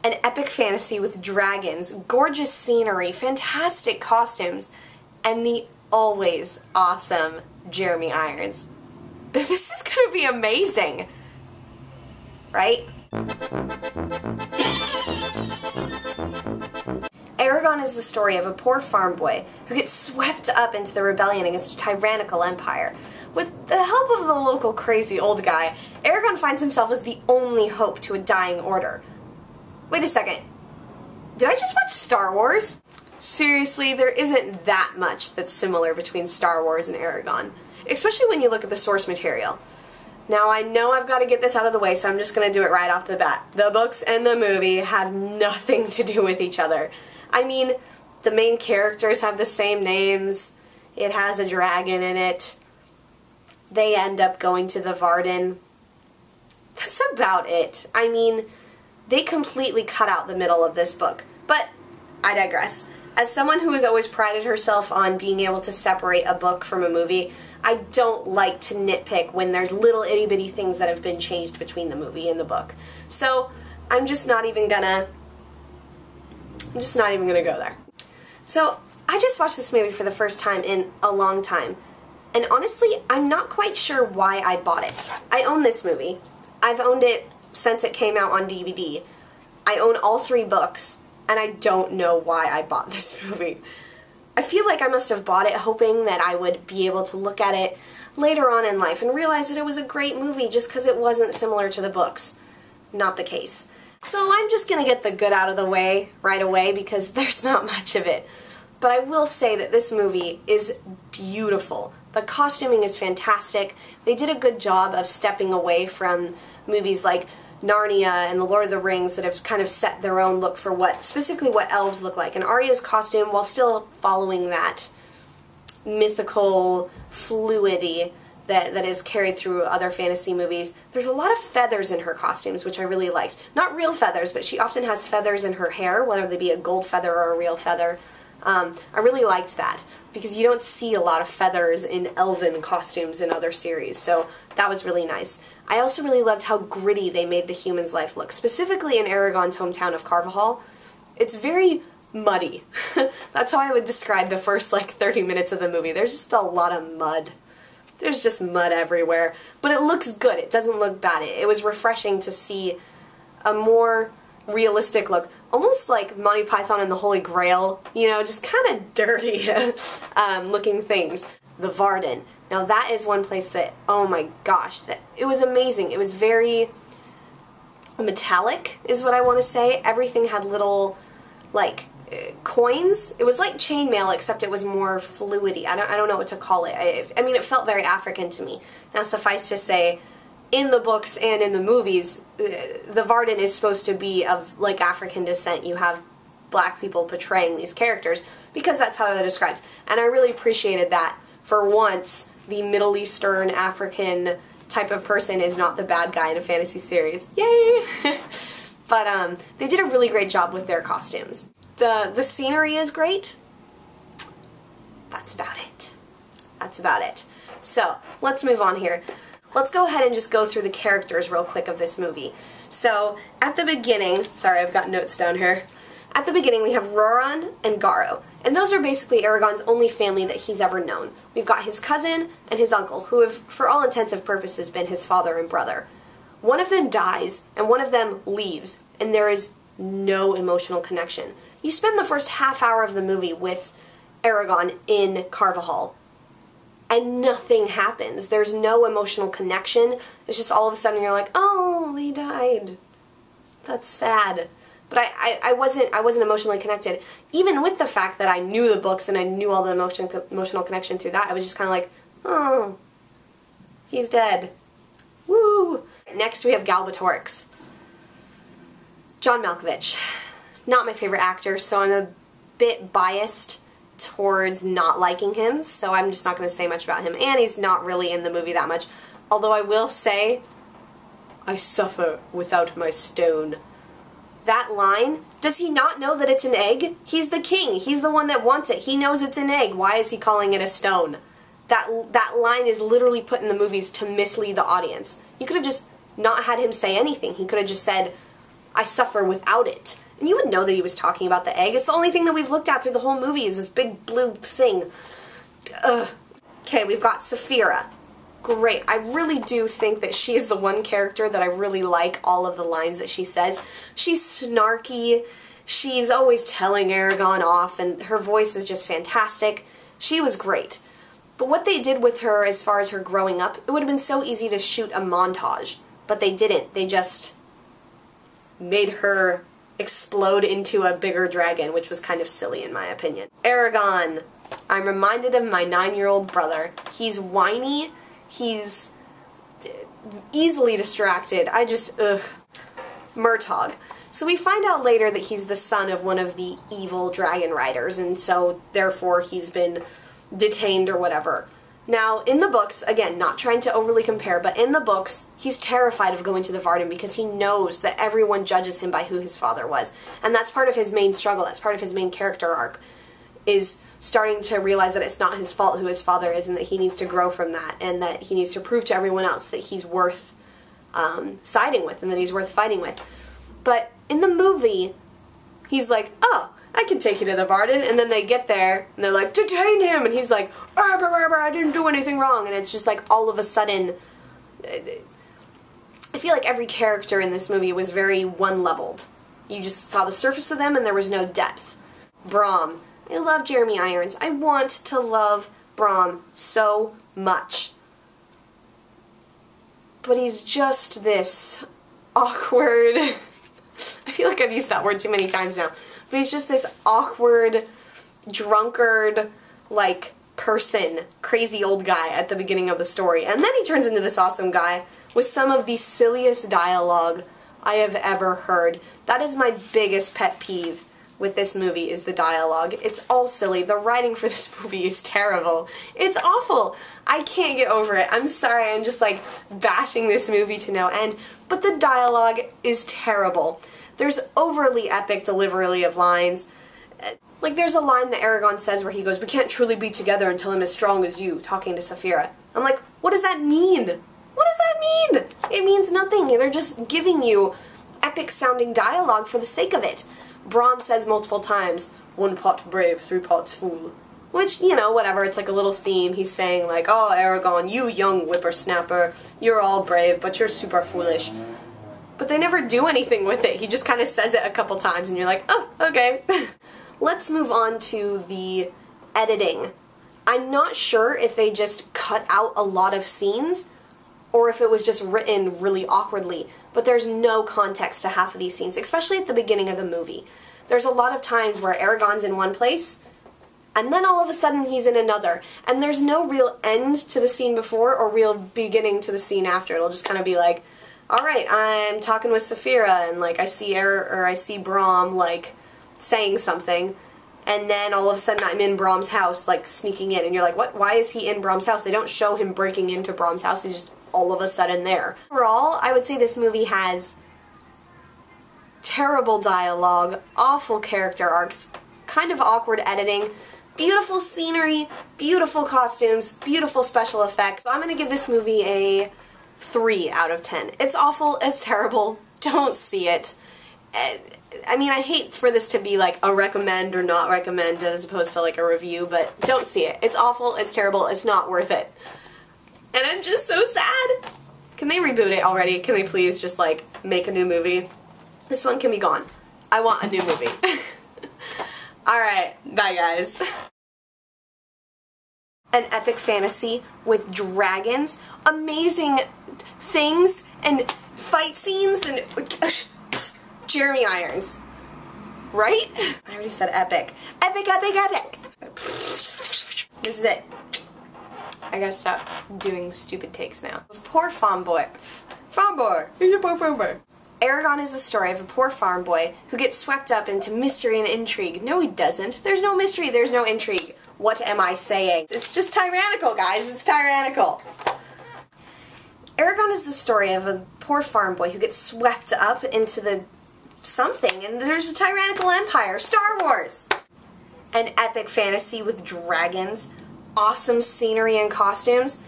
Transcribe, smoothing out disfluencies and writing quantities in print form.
an epic fantasy with dragons, gorgeous scenery, fantastic costumes, and the always awesome Jeremy Irons. This is gonna be amazing, right? Eragon is the story of a poor farm boy who gets swept up into the rebellion against a tyrannical empire. With the help of the local crazy old guy, Eragon finds himself as the only hope to a dying order. Wait a second. Did I just watch Star Wars? Seriously, there isn't that much that's similar between Star Wars and Eragon, especially when you look at the source material. Now, I know I've got to get this out of the way, so I'm just going to do it right off the bat. The books and the movie have nothing to do with each other. I mean, the main characters have the same names. It has a dragon in it. They end up going to the Varden. That's about it. I mean, they completely cut out the middle of this book. But I digress. As someone who has always prided herself on being able to separate a book from a movie, I don't like to nitpick when there's little itty-bitty things that have been changed between the movie and the book. So, I'm just not even gonna go there. So, I just watched this movie for the first time in a long time. And honestly, I'm not quite sure why I bought it. I own this movie. I've owned it since it came out on DVD. I own all 3 books, and I don't know why I bought this movie. I feel like I must have bought it hoping that I would be able to look at it later on in life and realize that it was a great movie just because it wasn't similar to the books. Not the case. So I'm just gonna get the good out of the way right away because there's not much of it. But I will say that this movie is beautiful. The costuming is fantastic. They did a good job of stepping away from movies like Narnia and The Lord of the Rings that have kind of set their own look for specifically what elves look like. And Arya's costume, while still following that mythical fluidity that is carried through other fantasy movies, there's a lot of feathers in her costumes, which I really liked. Not real feathers, but she often has feathers in her hair, whether they be a gold feather or a real feather. I really liked that, because you don't see a lot of feathers in elven costumes in other series, so that was really nice. I also really loved how gritty they made the human's life look, specifically in Eragon's hometown of Carvajal. It's very muddy. That's how I would describe the first, 30 minutes of the movie. There's just a lot of mud. There's just mud everywhere. But it looks good. It doesn't look bad. It was refreshing to see a more realistic look. Almost like Monty Python and the Holy Grail. You know, just kind of dirty looking things. The Varden. Now that is one place that, oh my gosh, it was amazing. It was very metallic, is what I want to say. Everything had little, coins. It was like chainmail, except it was more fluidy. I don't know what to call it. I mean, it felt very African to me. Now, suffice to say, in the books and in the movies, the Varden is supposed to be of, African descent. You have black people portraying these characters, because that's how they're described. And I really appreciated that. For once, the Middle Eastern, African type of person is not the bad guy in a fantasy series. Yay! But, they did a really great job with their costumes. The scenery is great. That's about it. That's about it. So, let's move on here. Let's go ahead and just go through the characters real quick of this movie. So, at the beginning, sorry, I've got notes down here. At the beginning, we have Roran and Garo, and those are basically Eragon's only family that he's ever known. We've got his cousin and his uncle, who have, for all intents and purposes, been his father and brother. One of them dies, and one of them leaves, and there is no emotional connection. You spend the first half hour of the movie with Eragon in Carvajal, and nothing happens. There's no emotional connection. It's just all of a sudden you're like, oh, they died. That's sad. But I wasn't emotionally connected. Even with the fact that I knew the books and I knew all the emotional connection through that, I was just kind of like, oh, he's dead. Woo! Next we have Galbatorix. John Malkovich. Not my favorite actor, so I'm a bit biased towards not liking him, so I'm just not going to say much about him. And he's not really in the movie that much. Although I will say, I suffer without my stone. That line, does he not know that it's an egg? He's the king. He's the one that wants it. He knows it's an egg. Why is he calling it a stone? That line is literally put in the movies to mislead the audience. You could have just not had him say anything. He could have just said, I suffer without it. And you would know that he was talking about the egg. It's the only thing that we've looked at through the whole movie is this big blue thing. Ugh. Okay, we've got Saphira. Great. I really do think that she is the one character that I really like all of the lines that she says. She's snarky. She's always telling Eragon off, and her voice is just fantastic. She was great. But what they did with her as far as her growing up, it would have been so easy to shoot a montage. But they didn't. They just made her explode into a bigger dragon, which was kind of silly in my opinion. Eragon. I'm reminded of my 9-year-old brother. He's whiny. He's easily distracted. Ugh. Murtagh. So we find out later that he's the son of one of the evil dragon riders, and so therefore he's been detained or whatever. Now, in the books, again, not trying to overly compare, but in the books, he's terrified of going to the Varden because he knows that everyone judges him by who his father was. And that's part of his main struggle, that's part of his main character arc, is starting to realize that it's not his fault who his father is and that he needs to grow from that and that he needs to prove to everyone else that he's worth siding with and that he's worth fighting with. But in the movie, he's like, oh, I can take you to the Varden, and then they get there, and they're like, detain him, and he's like, I didn't do anything wrong, and it's just like all of a sudden, I feel like every character in this movie was very one-leveled. You just saw the surface of them, and there was no depth. Brom. I love Jeremy Irons. I want to love Brom so much. But he's just this awkward... I feel like I've used that word too many times now. But he's just this awkward, drunkard, like, person, crazy old guy at the beginning of the story. And then he turns into this awesome guy with some of the silliest dialogue I have ever heard. That is my biggest pet peeve with this movie, is the dialogue. It's all silly. The writing for this movie is terrible. It's awful. I can't get over it. I'm sorry, I'm just like bashing this movie to no end. But the dialogue is terrible. There's overly epic delivery of lines. Like there's a line that Eragon says where he goes, we can't truly be together until I'm as strong as you, talking to Saphira. I'm like, what does that mean? What does that mean? It means nothing. They're just giving you epic sounding dialogue for the sake of it. Brom says multiple times, one pot brave, 3 pots fool. Which, you know, whatever, it's like a little theme. He's saying like, oh, Eragon, you young whippersnapper, you're all brave, but you're super foolish. But they never do anything with it. He just kind of says it a couple times and you're like, oh, okay. Let's move on to the editing. I'm not sure if they just cut out a lot of scenes or if it was just written really awkwardly, but there's no context to half of these scenes, especially at the beginning of the movie. There's a lot of times where Eragon's in one place, and then all of a sudden he's in another, and there's no real end to the scene before or real beginning to the scene after. It'll just kind of be like, alright, I'm talking with Saphira, and like I see Brom like saying something, and then all of a sudden I'm in Brom's house, like sneaking in, and you're like, what? Why is he in Brom's house? They don't show him breaking into Brom's house, he's just all of a sudden there. Overall, I would say this movie has terrible dialogue, awful character arcs, kind of awkward editing, beautiful scenery, beautiful costumes, beautiful special effects. So I'm gonna give this movie a 3 out of 10. It's awful, it's terrible, don't see it. I mean, I hate for this to be like a recommend or not recommend as opposed to like a review, but don't see it. It's awful, it's terrible, it's not worth it. And I'm just so sad. Can they reboot it already? Can they please just like make a new movie? This one can be gone. I want a new movie. Alright, bye guys. An epic fantasy with dragons, amazing things, and fight scenes, and Jeremy Irons. Right? I already said epic. Epic, epic, epic! This is it. I gotta stop doing stupid takes now. Poor farm boy. Farm boy! He's a poor farm boy. Eragon is the story of a poor farm boy who gets swept up into mystery and intrigue. No, he doesn't. There's no mystery, there's no intrigue. What am I saying? It's just tyrannical, guys. It's tyrannical. Eragon is the story of a poor farm boy who gets swept up into the something, and there's a tyrannical empire. Star Wars! An epic fantasy with dragons, awesome scenery and costumes.